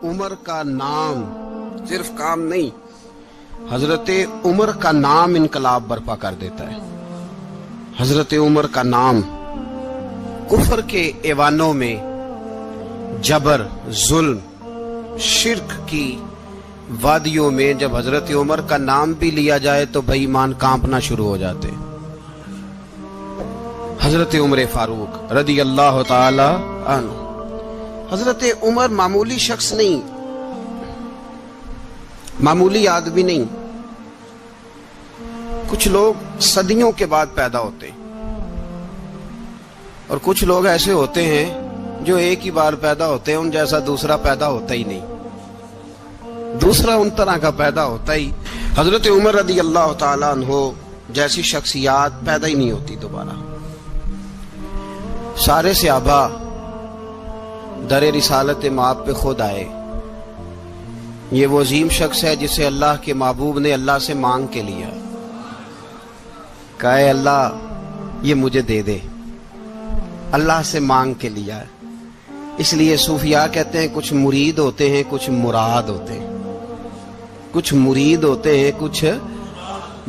عمر کا نام صرف کام نہیں، حضرت عمر کا نام انقلاب برپا کر دیتا ہے۔ حضرت عمر کا نام کفر کے ایوانوں میں جبر، ظلم، شرک کی وادیوں میں جب حضرت عمر کا نام بھی لیا جائے تو بے ایمان کانپنا شروع ہو جاتے۔ حضرت عمر فاروق رضی اللہ تعالی عنہ، حضرت عمر معمولی شخص نہیں، معمولی آدمی نہیں۔ کچھ لوگ صدیوں کے بعد پیدا ہوتے ہیں اور کچھ لوگ ایسے ہوتے ہیں جو ایک ہی بار پیدا ہوتے ہیں، ان جیسا دوسرا پیدا ہوتا ہی نہیں، دوسرا ان طرح کا پیدا ہوتا ہی۔ حضرت عمر رضی اللہ تعالیٰ عنہ جیسی شخصیات پیدا ہی نہیں ہوتی دوبارہ۔ سارے صحابہ در رسالت مآب پہ خود آئے۔ یہ وہ عظیم شخص ہے جسے اللہ کے محبوب نے اللہ سے مانگ کے لیا، کہا اے اللہ یہ مجھے دے دے، اللہ سے مانگ کے لیا ہے۔ اس لیے صوفیاء کہتے ہیں کچھ مرید ہوتے ہیں، کچھ مراد ہوتے ہیں، کچھ مرید ہوتے ہیں، کچھ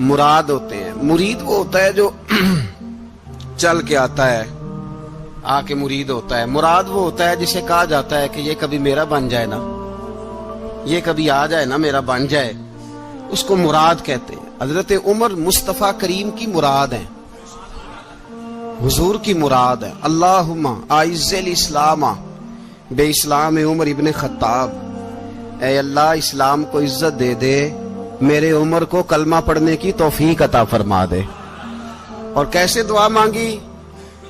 مراد ہوتے ہیں۔ مرید وہ ہوتا ہے جو چل کے آتا ہے، آ کے مرید ہوتا ہے۔ مراد وہ ہوتا ہے جسے کہا جاتا ہے کہ یہ کبھی میرا بن جائے نا، یہ کبھی آ جائے نا، میرا بن جائے، اس کو مراد کہتے ہیں۔ حضرت عمر مصطفیٰ کریم کی مراد ہیں، حضور کی مراد ہے۔ اللہم اعز الاسلام بے اسلام عمر ابن خطاب، اے اللہ اسلام کو عزت دے دے، میرے عمر کو کلمہ پڑھنے کی توفیق عطا فرما دے۔ اور کیسے دعا مانگی؟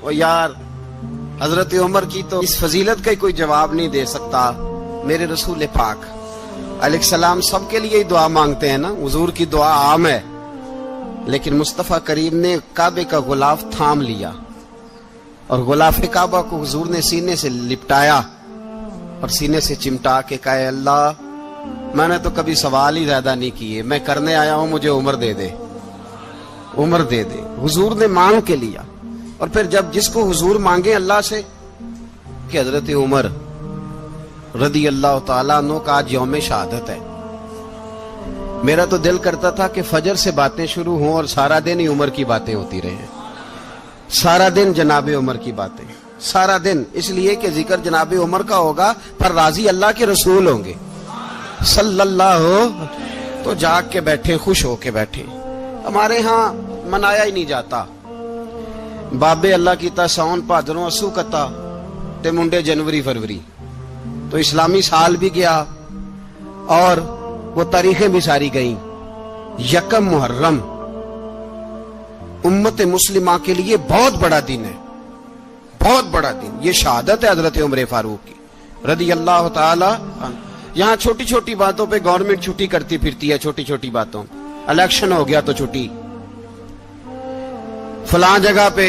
او یار حضرت عمر کی تو اس فضیلت کا کوئی جواب نہیں دے سکتا، میرے رسول پاک علیہ السلام سب کے لیے ہی دعا مانگتے ہیں نا، حضور کی دعا عام ہے، لیکن مصطفیٰ کریم نے کعبے کا غلاف تھام لیا اور غلاف کعبہ کو حضور نے سینے سے لپٹایا اور سینے سے چمٹا کے کہا اے اللہ میں نے تو کبھی سوال ہی زیادہ نہیں کیے، میں کرنے آیا ہوں، مجھے عمر دے دے، عمر دے دے۔ حضور نے مانگ کے لیا۔ اور پھر جب جس کو حضور مانگے اللہ سے کہ حضرت عمر رضی اللہ تعالیٰ عنہ کا آج یوم شہادت ہے، میرا تو دل کرتا تھا کہ فجر سے باتیں شروع ہوں اور سارا دن ہی عمر کی باتیں ہوتی رہیں، سارا دن جناب عمر کی باتیں، سارا دن، اس لیے کہ ذکر جناب عمر کا ہوگا پر راضی اللہ کے رسول ہوں گے صلی اللہ تو جاگ کے بیٹھے، خوش ہو کے بیٹھے۔ ہمارے ہاں منایا ہی نہیں جاتا، بابے اللہ کیتا ساؤن بھادروں اسو کتا تے منڈے جنوری فروری، تو اسلامی سال بھی گیا اور وہ تاریخیں بھی ساری گئیں۔ یکم محرم امت مسلمہ کے لیے بہت بڑا دن ہے، بہت بڑا دن، یہ شہادت ہے حضرت عمر فاروق کی رضی اللہ تعالی عنہ۔ یہاں چھوٹی چھوٹی باتوں پہ گورنمنٹ چھٹی کرتی پھرتی ہے، چھوٹی چھوٹی باتوں، الیکشن ہو گیا تو چھٹی، فلاں جگہ پہ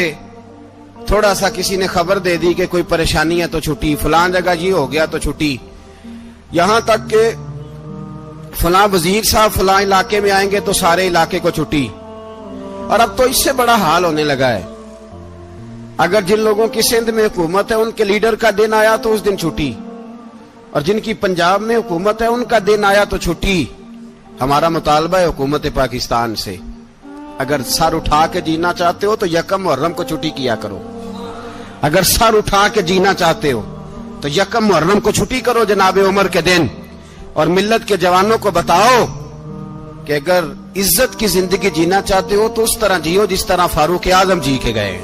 تھوڑا سا کسی نے خبر دے دی کہ کوئی پریشانی ہے تو چھٹی، فلاں جگہ یہ ہو گیا تو چھٹی، یہاں تک کہ فلاں وزیر صاحب فلاں علاقے میں آئیں گے تو سارے علاقے کو چھٹی۔ اور اب تو اس سے بڑا حال ہونے لگا ہے، اگر جن لوگوں کی سندھ میں حکومت ہے ان کے لیڈر کا دن آیا تو اس دن چھٹی، اور جن کی پنجاب میں حکومت ہے ان کا دن آیا تو چھٹی۔ ہمارا مطالبہ ہے حکومت پاکستان سے، اگر سر اٹھا کے جینا چاہتے ہو تو یکم محرم کو چھٹی کیا کرو، اگر سر اٹھا کے جینا چاہتے ہو تو یکم محرم کو چھٹی کرو جناب عمر کے دن، اور ملت کے جوانوں کو بتاؤ کہ اگر عزت کی زندگی جینا چاہتے ہو تو اس طرح جیو جس طرح فاروق اعظم جی کے گئے،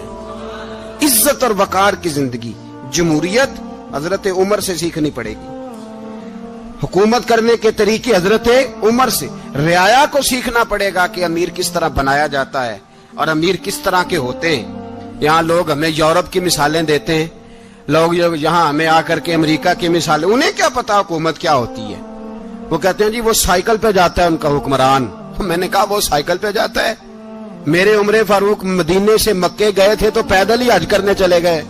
عزت اور وقار کی زندگی۔ جمہوریت حضرت عمر سے سیکھنی پڑے گی، حکومت کرنے کے طریقے حضرت عمر سے، رعایا کو سیکھنا پڑے گا کہ امیر کس طرح بنایا جاتا ہے اور امیر کس طرح کے ہوتے ہیں۔ یہاں لوگ ہمیں یورپ کی مثالیں دیتے ہیں، لوگ یہاں ہمیں آ کر کے امریکہ کی مثالیں، انہیں کیا پتا حکومت کیا ہوتی ہے؟ وہ کہتے ہیں جی وہ سائیکل پہ جاتا ہے ان کا حکمران۔ میں نے کہا وہ سائیکل پہ جاتا ہے؟ میرے عمر فاروق مدینے سے مکے گئے تھے تو پیدل ہی حج کرنے چلے گئے،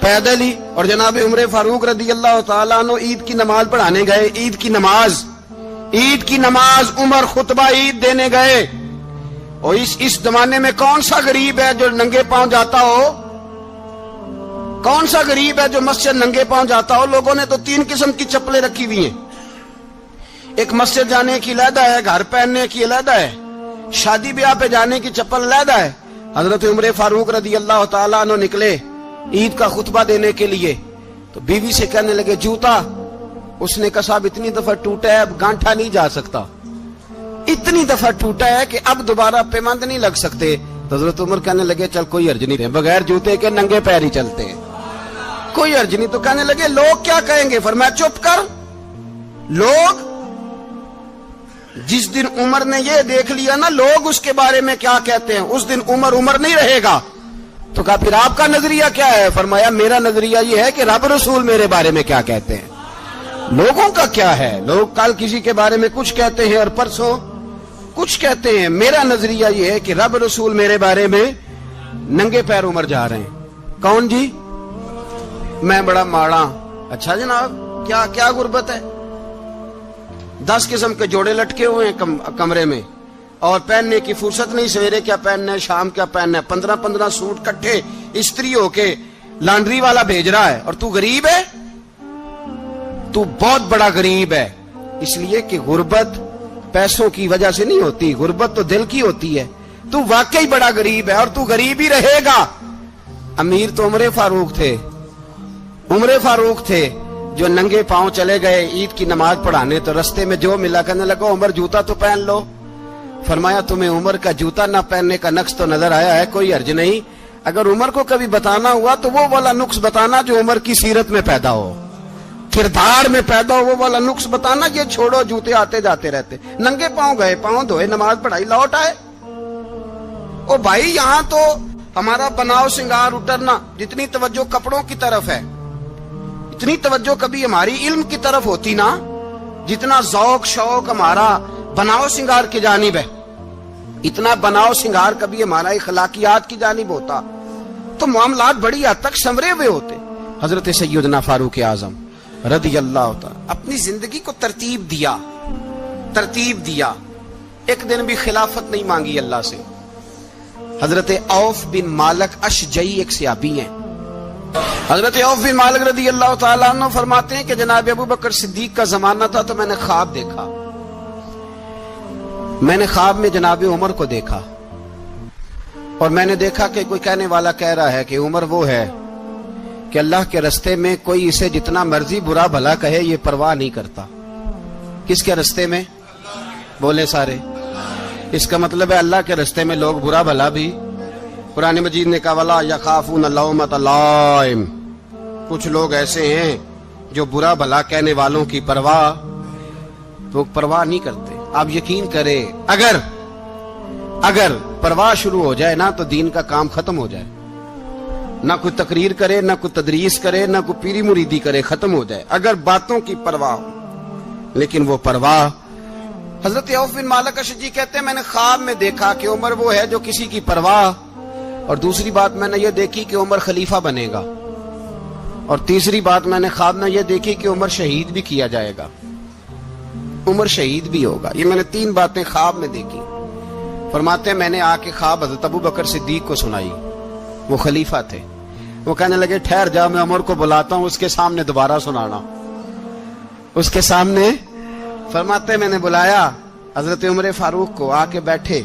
پیدل ہی۔ اور جناب عمر فاروق رضی اللہ تعالیٰ عنہ عید کی نماز پڑھانے گئے، عید کی نماز عمر خطبہ عید دینے گئے۔ اور اس زمانے میں کون سا غریب ہے جو ننگے پاؤں جاتا ہو؟ کون سا غریب ہے جو مسجد ننگے پاؤں جاتا ہو؟ لوگوں نے تو 3 قسم کی چپلیں رکھی ہوئی ہیں. ایک مسجد جانے کی علیحدہ ہے، گھر پہننے کی علیحدہ ہے، شادی بیاہ پہ جانے کی چپل علیحدہ ہے. حضرت عمر فاروق رضی اللہ تعالیٰ عنہ نکلے عید کا خطبہ دینے کے لیے تو بیوی سے کہنے لگے جوتا. اس نے کہا صاحب اتنی دفعہ ٹوٹا ہے اب گانٹھا نہیں جا سکتا، اتنی دفعہ ٹوٹا ہے کہ اب دوبارہ پیمند نہیں لگ سکتے. تو حضرت عمر کہنے لگے چل کوئی حرج نہیں، بغیر جوتے کے ننگے پیر ہی چلتے ہیں، کوئی حرج نہیں. تو کہنے لگے لوگ کیا کہیں گے؟ فرمایا چپ کر. لوگ جس دن عمر نے یہ دیکھ لیا نا لوگ اس کے بارے میں کیا کہتے ہیں، اس دن عمر نہیں رہے گا. تو کہا پھر آپ کا نظریہ کیا ہے؟ فرمایا میرا نظریہ یہ ہے کہ رب رسول میرے بارے میں کیا کہتے ہیں. لوگوں کا کیا ہے؟ لوگ کل کسی کے بارے میں کچھ کہتے ہیں اور پرسوں کچھ کہتے ہیں. میرا نظریہ یہ ہے کہ رب رسول میرے بارے میں ننگے پیر عمر جا رہے ہیں. کون جی؟ میں بڑا ماڑا. اچھا جناب کیا کیا غربت ہے؟ 10 قسم کے جوڑے لٹکے ہوئے ہیں کمرے میں اور پہننے کی فرصت نہیں. سویرے کیا پہننا ہے، شام کیا پہننا ہے، 15 سوٹ کٹھے استری ہو کے لانڈری والا بھیج رہا ہے اور تو غریب ہے. تو بہت بڑا غریب ہے. اس لیے کہ غربت پیسوں کی وجہ سے نہیں ہوتی، غربت تو دل کی ہوتی ہے. تو واقعی بڑا غریب ہے اور تو غریب ہی رہے گا. امیر تو عمر فاروق تھے جو ننگے پاؤں چلے گئے عید کی نماز پڑھانے. تو رستے میں جو ملا کہنے لگا عمر جوتا تو پہن لو. فرمایا تمہیں عمر کا جوتا نہ پہننے کا نقص تو نظر آیا ہے، کوئی حرج نہیں. اگر عمر کو کبھی بتانا ہوا تو وہ والا نقص بتانا جو عمر کی سیرت میں پیدا ہو، کردار میں پیدا ہو، وہ والا نقص بتانا. یہ چھوڑو جوتے آتے جاتے رہتے. ننگے پاؤں گئے، پاؤں دھوئے، نماز پڑھائی، لوٹ آئے. او بھائی یہاں تو ہمارا بناؤ سنگار اترنا، جتنی توجہ کپڑوں کی طرف ہے اتنی توجہ کبھی ہماری علم کی طرف ہوتی نا، جتنا ذوق شوق ہمارا بناؤ سنگار کی جانب ہے، اتنا بناؤ سنگار کبھی ہمارا اخلاقیات کی جانب ہوتا تو معاملات بڑی حد تک سنورے ہوئے ہوتے. حضرت سیدنا فاروق اعظم رضی اللہ تعالی اپنی زندگی کو ترتیب دیا. ایک دن بھی خلافت نہیں مانگی اللہ سے. حضرت عوف بن مالک اشجعی ایک صحابی ہیں. حضرت عوف بن مالک رضی اللہ تعالیٰ عنہ فرماتے ہیں کہ جناب ابو بکر صدیق کا زمانہ تھا تو میں نے خواب دیکھا. میں نے خواب میں جناب عمر کو دیکھا اور میں نے دیکھا کہ کوئی کہنے والا کہہ رہا ہے کہ عمر وہ ہے کہ اللہ کے رستے میں کوئی اسے جتنا مرضی برا بھلا کہے یہ پرواہ نہیں کرتا. کس کے رستے میں؟ بولے سارے. اس کا مطلب ہے اللہ کے رستے میں لوگ برا بھلا بھی. قرآن مجید نے کہا وَلَا يَخَافُونَ لَوْمَةَ لَائِمٍ. کچھ لوگ ایسے ہیں جو برا بھلا کہنے والوں کی پرواہ نہیں کرتے. آپ یقین کرے اگر پرواہ شروع ہو جائے نا تو دین کا کام ختم ہو جائے. نہ کوئی تقریر کرے، نہ کوئی تدریس کرے، نہ کوئی پیری مریدی کرے، ختم ہو جائے اگر باتوں کی پرواہ ہو. لیکن وہ پرواہ. حضرت عوف بن مالک اشجعی کہتے ہیں میں نے خواب میں دیکھا کہ عمر وہ ہے جو کسی کی پرواہ. اور دوسری بات میں نے یہ دیکھی کہ عمر خلیفہ بنے گا. اور تیسری بات میں نے خواب میں یہ دیکھی کہ عمر شہید بھی کیا جائے گا، عمر شہید بھی ہوگا. یہ میں نے 3 باتیں خواب میں دیکھی. فرماتے ہیں میں نے آ کے خواب حضرت ابو بکر صدیق کو سنائی. وہ خلیفہ تھے. وہ کہنے لگے ٹھہر جا میں عمر کو بلاتا ہوں، اس کے سامنے دوبارہ سنانا. اس کے سامنے. فرماتے ہیں میں نے بلایا حضرت عمر فاروق کو، آ کے بیٹھے.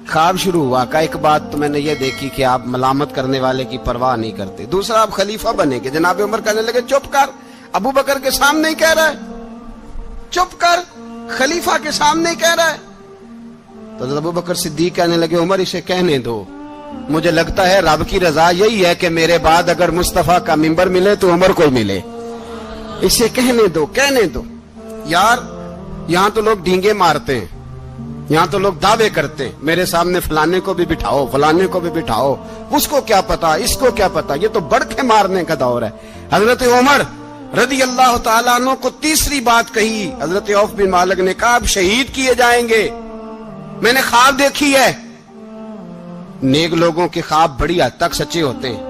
خواب شروع ہوا. کا ایک بات تو میں نے یہ دیکھی کہ آپ ملامت کرنے والے کی پرواہ نہیں کرتے. دوسرا آپ خلیفہ بنے گے. جناب عمر کہنے لگے چپ کر، ابو بکر کے سامنے ہی کہہ رہا ہے، چپ کر، خلیفہ کے سامنے ہی کہہ رہا ہے. تو ابو بکر صدیق کہنے لگے عمر اسے کہنے دو. مجھے لگتا ہے رب کی رضا یہی ہے کہ میرے بعد اگر مصطفیٰ کا منبر ملے تو عمر کو ملے. اسے کہنے دو. یار یہاں تو لوگ ڈینگے مارتے ہیں، یہاں تو لوگ دعوے کرتے ہیں میرے سامنے فلانے کو بھی بٹھاؤ، فلانے کو بھی بٹھاؤ، اس کو کیا پتا، اس کو کیا پتا. یہ تو بڑھ کے مارنے کا دور ہے. حضرت عمر رضی اللہ تعالیٰ عنہ کو تیسری بات کہی. حضرت عوف بن مالک نے کہا آپ شہید کیے جائیں گے، میں نے خواب دیکھی ہے. نیک لوگوں کے خواب بڑی حد تک سچے ہوتے ہیں.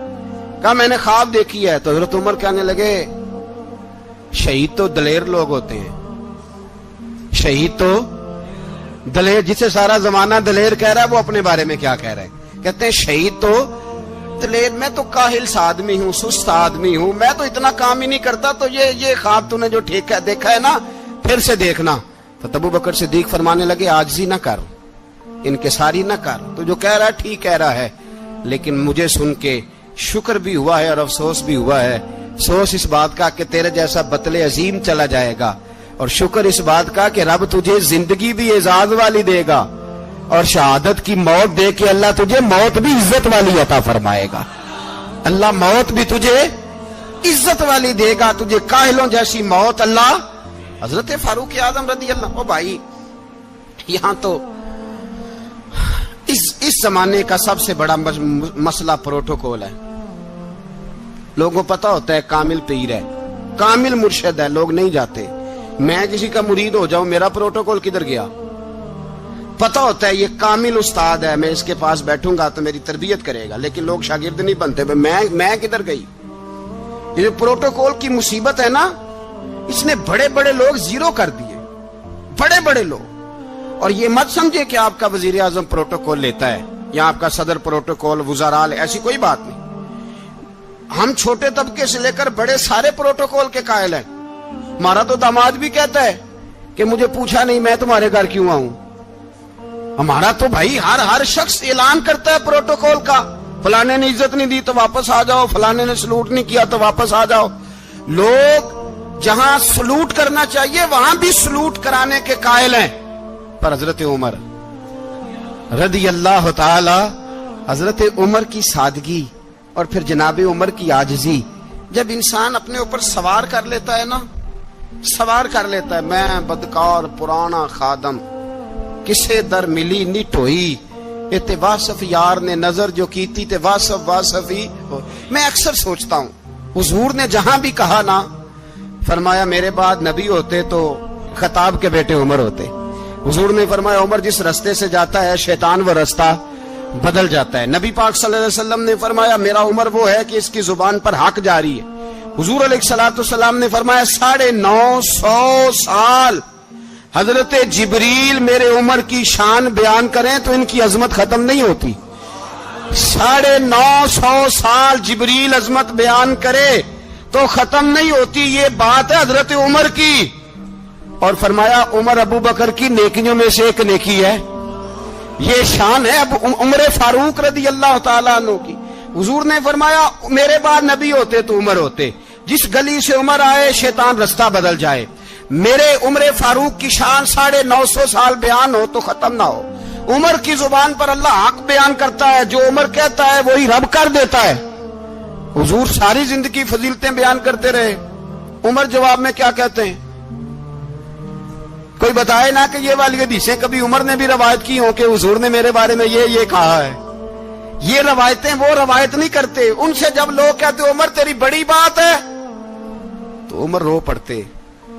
کہا میں نے خواب دیکھی ہے. تو حضرت عمر کہنے لگے شہید تو دلیر لوگ ہوتے ہیں، شہید تو دلیر، جسے سارا زمانہ دلیر کہہ رہا ہے وہ اپنے بارے میں کیا کہہ رہے ہیں. کہتے ہیں شہید تو تلید میں تو کاہل سا آدمی ہوں، سست آدمی ہوں، میں تو اتنا کام ہی نہیں کرتا، تو یہ خواب تو نے جو دیکھا ہے نا پھر سے دیکھنا۔ تو ابو بکر صدیق فرمانے لگے عاجزی نہ کر، انکساری نہ کر، تو جو کہہ رہا ہے ٹھیک کہہ رہا ہے، لیکن مجھے سن کے شکر بھی ہوا ہے اور افسوس بھی ہوا ہے۔ افسوس اس بات کا کہ تیرے جیسا بطل عظیم چلا جائے گا، اور شکر اس بات کا کہ رب تجھے زندگی بھی اعزاز والی دے گا، اور شہادت کی موت دے کے اللہ تجھے موت بھی عزت والی عطا فرمائے گا۔ اللہ موت بھی تجھے عزت والی دے گا، تجھے کاہلوں جیسی موت اللہ۔ حضرت فاروق اعظم رضی اللہ، او بھائی یہاں تو اس زمانے کا سب سے بڑا مسئلہ پروٹوکول ہے۔ لوگوں پتہ ہوتا ہے کامل پیر ہے، کامل مرشد ہے، لوگ نہیں جاتے۔ میں کسی کا مرید ہو جاؤں، میرا پروٹوکول کدھر گیا؟ پتہ ہوتا ہے یہ کامل استاد ہے، میں اس کے پاس بیٹھوں گا تو میری تربیت کرے گا، لیکن لوگ شاگرد نہیں بنتے۔ میں کدھر گئی؟ یہ جو پروٹوکول کی مصیبت ہے نا، اس نے بڑے بڑے لوگ زیرو کر دیے، بڑے بڑے لوگ۔ اور یہ مت سمجھے کہ آپ کا وزیر اعظم پروٹوکول لیتا ہے یا آپ کا صدر پروٹوکول، وزراء، ایسی کوئی بات نہیں۔ ہم چھوٹے طبقے سے لے کر بڑے سارے پروٹوکول کے قائل ہیں۔ ہمارا تو داماد بھی کہتا ہے کہ مجھے پوچھا نہیں میں تمہارے گھر کیوں آؤں۔ ہمارا تو بھائی ہر شخص اعلان کرتا ہے پروٹوکول کا، فلانے نے عزت نہیں دی تو واپس آ جاؤ، فلانے نے سلوٹ نہیں کیا تو واپس آ جاؤ۔ لوگ جہاں سلوٹ کرنا چاہیے وہاں بھی سلوٹ کرانے کے قائل ہیں۔ پر حضرت عمر رضی اللہ تعالی، حضرت عمر کی سادگی اور پھر جناب عمر کی عاجزی، جب انسان اپنے اوپر سوار کر لیتا ہے نا، سوار کر لیتا ہے، میں بدکار پرانا خادم، کسے در ملی نٹ ہوئی، تے واصف یار نے نظر جو کیتی تے واصف ہی ہو۔ میں اکثر سوچتا ہوں حضور نے جہاں بھی کہا نا، فرمایا میرے بعد نبی ہوتے تو خطاب کے بیٹے عمر ہوتے۔ حضور نے فرمایا عمر جس رستے سے جاتا ہے شیطان وہ رستہ بدل جاتا ہے۔ نبی پاک صلی اللہ علیہ وسلم نے فرمایا میرا عمر وہ ہے کہ اس کی زبان پر حق جاری ہے۔ حضور علیہ الصلوۃ والسلام نے فرمایا 950 سال حضرت جبریل میرے عمر کی شان بیان کریں تو ان کی عظمت ختم نہیں ہوتی۔ 950 سال جبریل عظمت بیان کرے تو ختم نہیں ہوتی۔ یہ بات ہے حضرت عمر کی، اور فرمایا عمر ابو بکر کی نیکیوں میں سے ایک نیکی ہے، یہ شان ہے اب عمر فاروق رضی اللہ تعالیٰ عنہ کی۔ حضور نے فرمایا میرے بعد نبی ہوتے تو عمر ہوتے، جس گلی سے عمر آئے شیطان رستہ بدل جائے۔ میرے عمر فاروق کی شان 950 سال بیان ہو تو ختم نہ ہو۔ عمر کی زبان پر اللہ حق بیان کرتا ہے، جو عمر کہتا ہے وہی رب کر دیتا ہے۔ حضور ساری زندگی فضیلتیں بیان کرتے رہے، عمر جواب میں کیا کہتے ہیں؟ کوئی بتائے نا کہ یہ والی حدیثیں کبھی عمر نے بھی روایت کی ہوں کہ حضور نے میرے بارے میں یہ کہا ہے۔ یہ روایتیں وہ روایت نہیں کرتے، ان سے جب لوگ کہتے عمر تیری بڑی بات ہے تو عمر رو پڑتے،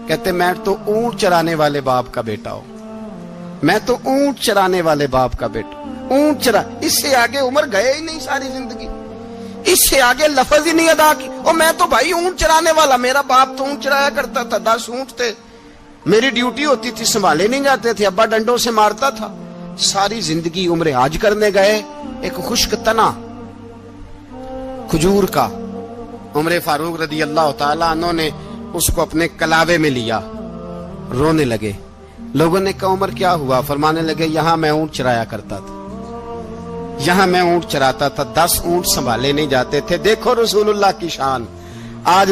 کہتے میں تو اونٹ چرانے والے باپ کا بیٹا ہوں، میں تو اونٹ چرانے والے باپ کا بیٹا، اونٹ چرا۔ اس سے آگے عمر گئے ہی نہیں ساری زندگی، اس سے آگے لفظ ہی نہیں ادا کی۔ اور میں تو بھائی اونٹ چرانے والا، میرا باپ تو اونٹ چرایا کرتا تھا، 10 اونٹ تھے، میری ڈیوٹی ہوتی تھی، سنبھالے نہیں جاتے تھے، ابا ڈنڈوں سے مارتا تھا۔ ساری زندگی عمر حج کرنے گئے، ایک خشک تنا کھجور کا عمر فاروق رضی اللہ تعالیٰ عنہ نے اس کو اپنے کلاوے میں لیا، رونے لگے۔ لوگوں نے کہا عمر کیا ہوا؟ فرمانے لگے یہاں میں اونٹ چرایا کرتا تھا، یہاں میں اونٹ چراتا تھا، 10 اونٹ سنبھالے نہیں جاتے تھے۔ دیکھو رسول اللہ کی شان۔ آج